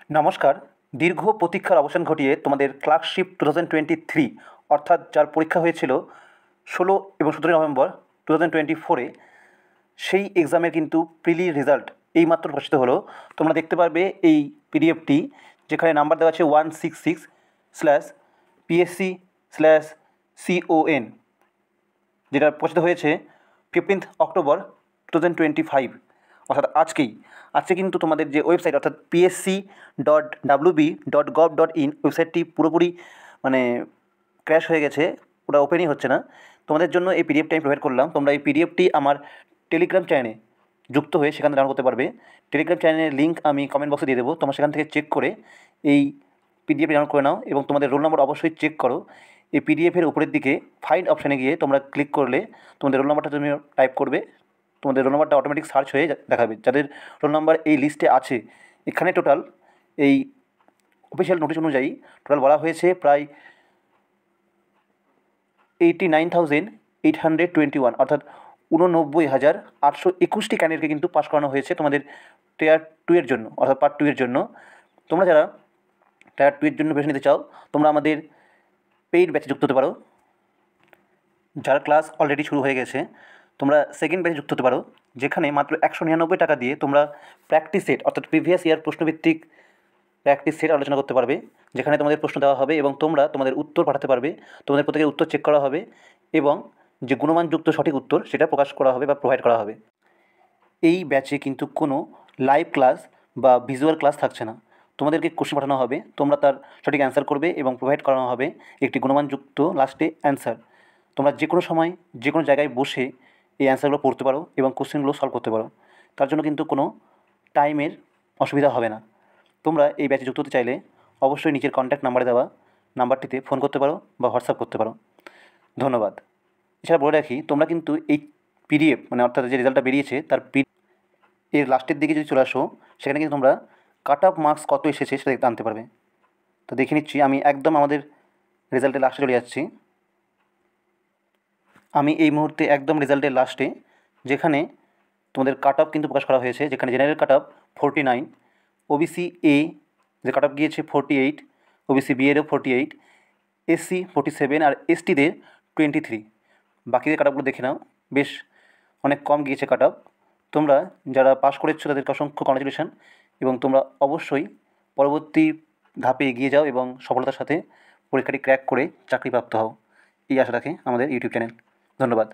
নমস্কার। দীর্ঘ প্রতীক্ষার অবসান ঘটিয়ে তোমাদের ক্লার্কশিপ 2023 অর্থাৎ যার পরীক্ষা হয়েছিল 16 এবং 17 নভেম্বর 2024 সেই এক্সামের কিন্তু প্রিলি রেজাল্ট এইমাত্র প্রকাশিত হলো। তোমরা দেখতে পারবে এই পিডিএফটি, যেখানে নাম্বার দেওয়া আছে 166/PSC/CON, যেটা প্রকাশিত হয়েছে 15 অক্টোবর 2025, অর্থাৎ আজকে কিন্তু তোমাদের যে ওয়েবসাইট অর্থাৎ psc.wb.gov.in ওয়েবসাইটটি পুরোপুরি ক্র্যাশ হয়ে গেছে, ওটা ওপেনই হচ্ছে না। তোমাদের জন্য এই পিডিএফটি আমি প্রোভাইড করলাম। তোমরা এই পিডিএফটি আমার টেলিগ্রাম চ্যানেলে যুক্ত হয়ে সেখানে ডাউনলোড করতে পারবে। টেলিগ্রাম চ্যানেলের লিঙ্ক আমি কমেন্ট বক্সে দিয়ে দেবো। তোমরা সেখান থেকে চেক করে এই পিডিএফ ডাউনলোড করে নাও এবং তোমাদের রোল নম্বর অবশ্যই চেক করো। এই পিডিএফের উপরের দিকে ফাইন্ড অপশানে গিয়ে তোমরা ক্লিক করলে তোমাদের রোল নম্বরটা তুমি টাইপ করবে, তোমাদের রোল নম্বরটা অটোমেটিক সার্চ হয়ে দেখাবে। যাদের রোল নম্বর এই লিস্টে আছে, এখানে টোটাল এই অফিসিয়াল নোটিশ অনুযায়ী টোটাল বলা হয়েছে প্রায় 89,821, অর্থাৎ 89,821টি ক্যান্ডিডেটকে কিন্তু পাস করানো হয়েছে তোমাদের টায়ার 2 এর জন্য, অর্থাৎ পার্ট 2 এর জন্য। তোমরা যারা টায়ার 2 এর জন্য বেছে নিতে চাও, তোমরা আমাদের পেইড ব্যাচে যুক্ত হতে পারো। যার ক্লাস অলরেডি শুরু হয়ে গেছে, তোমরা সেকেন্ড ব্যাচে যুক্ত হতে পারো, যেখানে মাত্র 199 টাকা দিয়ে তোমরা প্র্যাকটিস সেট অর্থাৎ প্রিভিয়াস ইয়ার প্রশ্নভিত্তিক প্র্যাকটিস সেট আলোচনা করতে পারবে, যেখানে তোমাদের প্রশ্ন দেওয়া হবে এবং তোমরা তোমাদের উত্তর পাঠাতে পারবে। তোমাদের প্রত্যেকের উত্তর চেক করা হবে এবং যে গুণমানযুক্ত সঠিক উত্তর সেটা প্রকাশ করা হবে বা প্রোভাইড করা হবে। এই ব্যাচে কিন্তু কোনো লাইভ ক্লাস বা ভিজুয়াল ক্লাস থাকছে না। তোমাদেরকে কোশ্চেন পাঠানো হবে, তোমরা তার সঠিক অ্যান্সার করবে এবং প্রোভাইড করানো হবে একটি গুণমানযুক্ত লাস্টে অ্যান্সার। তোমরা যে কোনো সময় যে কোনো জায়গায় বসে এই অ্যান্সারগুলো পড়তে পারো এবং কোশ্চেনগুলো সলভ করতে পারো। তার জন্য কিন্তু কোনো টাইমের অসুবিধা হবে না। তোমরা এই ব্যাচে যুক্ত হতে চাইলে অবশ্যই নিচের কন্ট্যাক্ট নাম্বারে দেওয়া নাম্বারটিতে ফোন করতে পারো বা হোয়াটসঅ্যাপ করতে পারো। ধন্যবাদ। এছাড়া বলে রাখি, তোমরা কিন্তু এই পিডিএফ অর্থাৎ যে রেজাল্টটা বেরিয়েছে তার এর লাস্টের দিকে যদি চলে আসো, সেখানে কিন্তু তোমরা কাট অফ মার্কস কত এসেছে সেটা দেখতে আনতে পারবে। তো দেখে নিচ্ছি, আমি একদম আমাদের রেজাল্টের লাস্টে চলে যাচ্ছি। আমি এই মুহূর্তে একদম রেজাল্টের লাস্টে, যেখানে তোমাদের কাট অফ কিন্তু প্রকাশ করা হয়েছে, যেখানে general cut off 49, OBC A যে কাট অফ গিয়েছে 48, ওবিসি বি এরও 48, এসসি 47 আর এসটিদের 23। বাকিদের কাট অফগুলো দেখে নাও, বেশ অনেক কম গিয়েছে কাট অফ। তোমরা যারা পাস করেছো তাদেরকে অসংখ্য কংগ্রাচুলেশন এবং তোমরা অবশ্যই পরবর্তী ধাপে এগিয়ে যাও এবং সফলতার সাথে পরীক্ষাটি ক্র্যাক করে চাকরি প্রাপ্ত হও, এই আশা রাখে আমাদের ইউটিউব চ্যানেল। ধন্যবাদ।